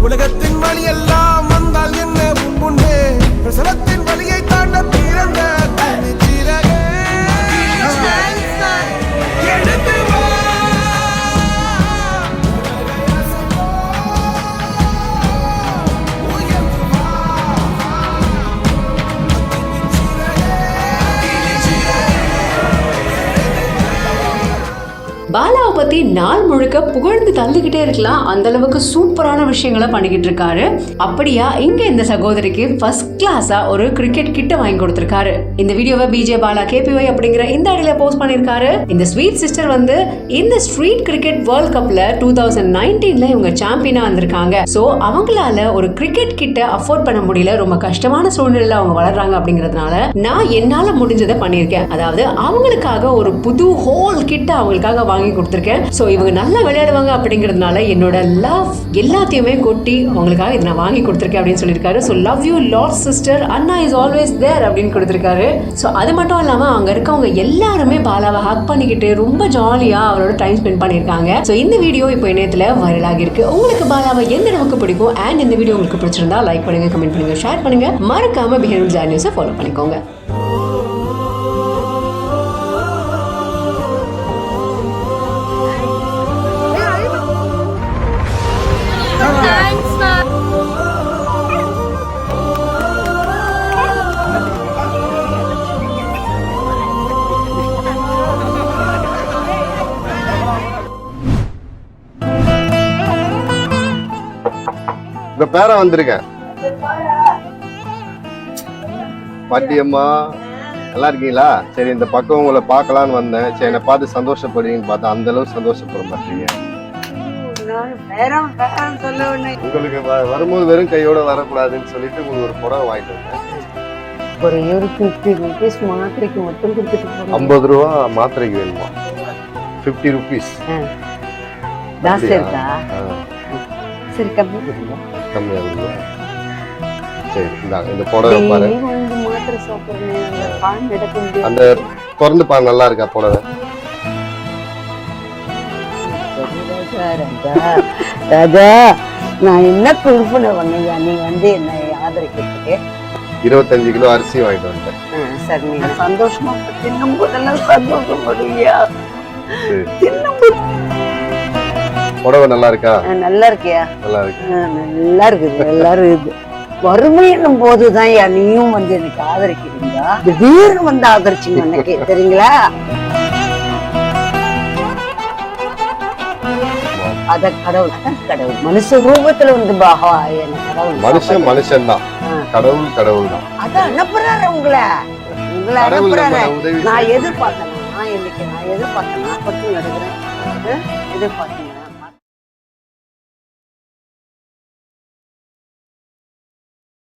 உலகத்தின் வழி எல்லாம் வந்தால் என்ன முன்னே பிரசவத்தின் வழியை தாண்ட பிறந்த சிறகே எடுத்து வா. பாலாவை பத்தி நாள் முழுக்க புகழ்ந்து தள்ளிக்கிட்டே இருக்கலாம். அந்த அளவுக்கு சூப்பரான விஷயங்களை பண்ணிக்கிட்டு இருக்காரு. அப்படியா இங்க இந்த சகோதரிக்கு ஃபர்ஸ்ட் கிளாஸா ஒரு கிரிக்கெட் கிட்ட வாங்கி கொடுத்திருக்காரு. இந்த வீடியோவை பிஜே பாலா KPY அப்படிங்கிற இந்த ஐடியில போஸ்ட் பண்ணிருக்காரு. இந்த ஸ்வீட் சிஸ்டர் வந்து இந்த ஸ்ட்ரீட் கிரிக்கெட் வேர்ல்ட் கப்ல 2019ல இவங்க சாம்பியனா வந்திருக்காங்க. சோ அவங்களால ஒரு கிரிக்கெட் கிட்ட அஃபோர்ட் பண்ண முடியல, ரொம்ப கஷ்டமான சூழ்நிலையில அவங்க வளர்றாங்க. அப்படிங்கறதுனால நான் என்னால முடிஞ்சதை பண்ணிருக்கேன். அதாவது அவங்களுக்காக ஒரு புது ஹோல் கிட்ட அவங்களுக்காக வாங்கி கொடுத்திருக்கேன். சோ இவங்க நல்லா விளையாடுவாங்க அப்படிங்கிறதுனால என்னோட லவ் எல்லாத்தையுமே கொட்டி அவங்களுக்காக இதை நான் வாங்கி கொடுத்திருக்கேன் அப்படின்னு சொல்லியிருக்காரு. So love you lot sister, அண்ணா இஸ் ஆல்வேஸ் தேர் அப்படின்னு கொடுத்திருக்காரு. ஸோ அது மட்டும் இல்லாம அங்க இருக்கவங்க எல்லாருமே பாலாவை ஹக் பண்ணிக்கிட்டு ரொம்ப ஜாலியா அவரோட டைம் ஸ்பெண்ட் பண்ணிருக்காங்க. ஸோ இந்த வீடியோ இப்போ இணையத்துல வைரல் ஆகிருக்கு. உங்களுக்கு பாலாவை எந்த அளவுக்கு பிடிக்கும் அண்ட் இந்த வீடியோ உங்களுக்கு பிடிச்சிருந்தா லைக் பண்ணுங்க, கமெண்ட் பண்ணுங்க, ஷேர் பண்ணுங்க. மறக்காம பிஹைண்ட் ஜாய் நியூஸை ஃபாலோ பண்ணிக்கோங்க. உங்க பேர வந்திருக்கேன். பாட்டியம்மா நல்லா இருக்கீங்களா? சரி, இந்த பக்கம் உங்களை பார்க்கலான்னு வந்தேன். சரி, என்னை பார்த்து சந்தோஷப்படுவீங்கன்னு பார்த்தா அந்த அளவுக்கு சந்தோஷப்பட மாட்டீங்க. உங்களுக்கு வரும்போது வெறும் கையோட வரக்கூடாதுன்னு சொல்லிட்டு உங்களுக்கு ஒரு புடவை வாங்கிட்டு வந்தேன். ஒரு 50 rupees மாத்திரைக்கு மட்டும் கொடுத்துட்டு 50 ரூபா மாத்திரைக்கு வேணுமா? 50 rupees ஜாஸ்தி இருக்கா? சரி, கம்மி கம்மியா இருக்குங்களா? சரி, இந்த புடவை பாரு. மாத்திரை சாப்பிடுறேன். அந்த திறந்து பாரு, நல்லா இருக்கா புடவை? ராஜா, நான் என்ன குழுப்புல வந்தீங்க? நீ வந்து என்ன ஆதரிக்கிறதுக்கு 25 கிலோ அரிசி வாங்கிட்டு வந்தேன். சரி, நீங்க சந்தோஷமா தின்னும் போதெல்லாம் சந்தோஷப்படுவியா? புடவை நல்லா இருக்கா? நல்லா இருக்கியா? நல்லா இருக்கு. நல்லா இருக்குது, எல்லாரும் இது வறுமையினும் போதுதான் நீயும் வந்து எனக்கு ஆதரிக்கிறீங்க. திடீர்னு வந்து ஆதரிச்சிங்க எனக்கு, தெரியுங்களா? அத கடவுள், அதான் கடவுள் மனுஷ ரூபத்துல வந்து பாகா கடவுள். மனுஷன் மனுஷன் தான், கடவுள் கடவுள் தான். அதான் அனுப்புறாரு உங்களை அனுப்புறாரு. நான் எதிர்பார்த்தேன், நான் எதிர்பார்த்தேன், 40 எடுக்கிறேன், எதிர்பார்த்தேன்.